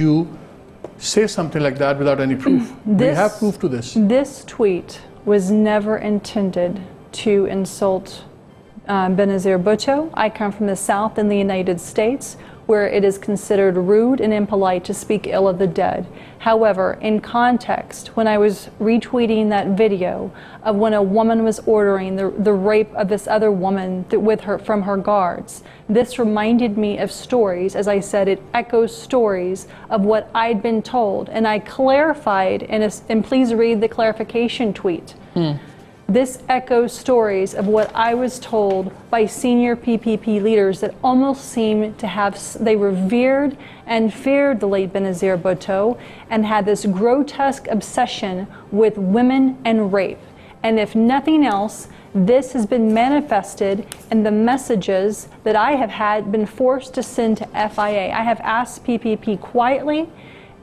you say something like that without any proof? Do you have proof to this? This tweet was never intended to insult Benazir Bhutto. I come from the South in the United States, where it is considered rude and impolite to speak ill of the dead. However, in context, when I was retweeting that video of when a woman was ordering the rape of this other woman from her guards, this reminded me of stories. As I said, it echoes stories of what I'd been told, and I clarified, and please read the clarification tweet. This echoes stories of what I was told by senior PPP leaders that almost seemed to have, they revered and feared the late Benazir Bhutto and had this grotesque obsession with women and rape. And if nothing else, this has been manifested in the messages that I have been forced to send to FIA. I have asked PPP quietly,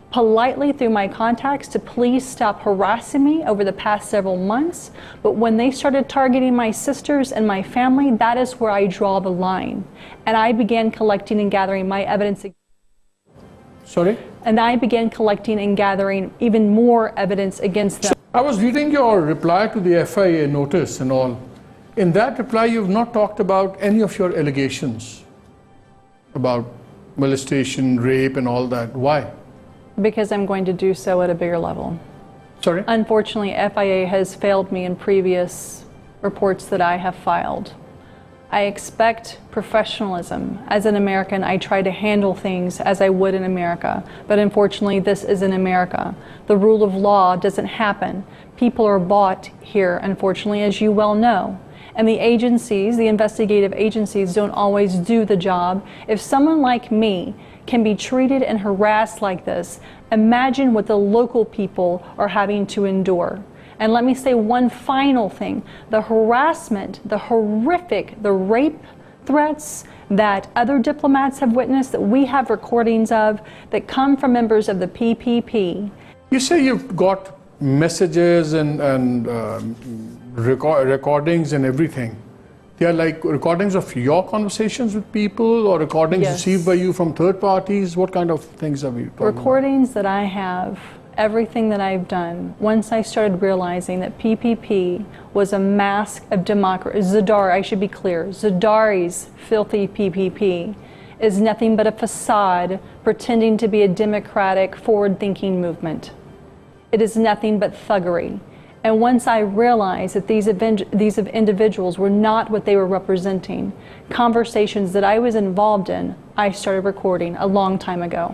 politely through my contacts to please stop harassing me over the past several months. But when they started targeting my sisters and my family, that is where I draw the line. And I began collecting and gathering my evidence. Sorry? And I began collecting and gathering even more evidence against them. I was reading your reply to the FIA notice and all. In that reply, you've not talked about any of your allegations about molestation, rape, and all that. Why? Because I'm going to do so at a bigger level. Sorry? Unfortunately, FIA has failed me in previous reports that I have filed. I expect professionalism. As an American, I try to handle things as I would in America. But unfortunately, this isn't America. The rule of law doesn't happen. People are bought here, unfortunately, as you well know. And the agencies, the investigative agencies, don't always do the job. If someone like me can be treated and harassed like this, imagine what the local people are having to endure. And let me say one final thing. The harassment, the horrific, the rape threats that other diplomats have witnessed, that we have recordings of, that come from members of the PPP. You say you've got messages and recordings and everything. They are like recordings of your conversations with people, or recordings received by you from third parties? What kind of things are we talking about? Recordings that I have, everything that I've done, once I started realizing that PPP was a mask of democracy. Zerdari, I should be clear, Zerdari's filthy PPP is nothing but a facade pretending to be a democratic, forward-thinking movement. It is nothing but thuggery. And once I realized that these individuals were not what they were representing, conversations that I was involved in, I started recording a long time ago.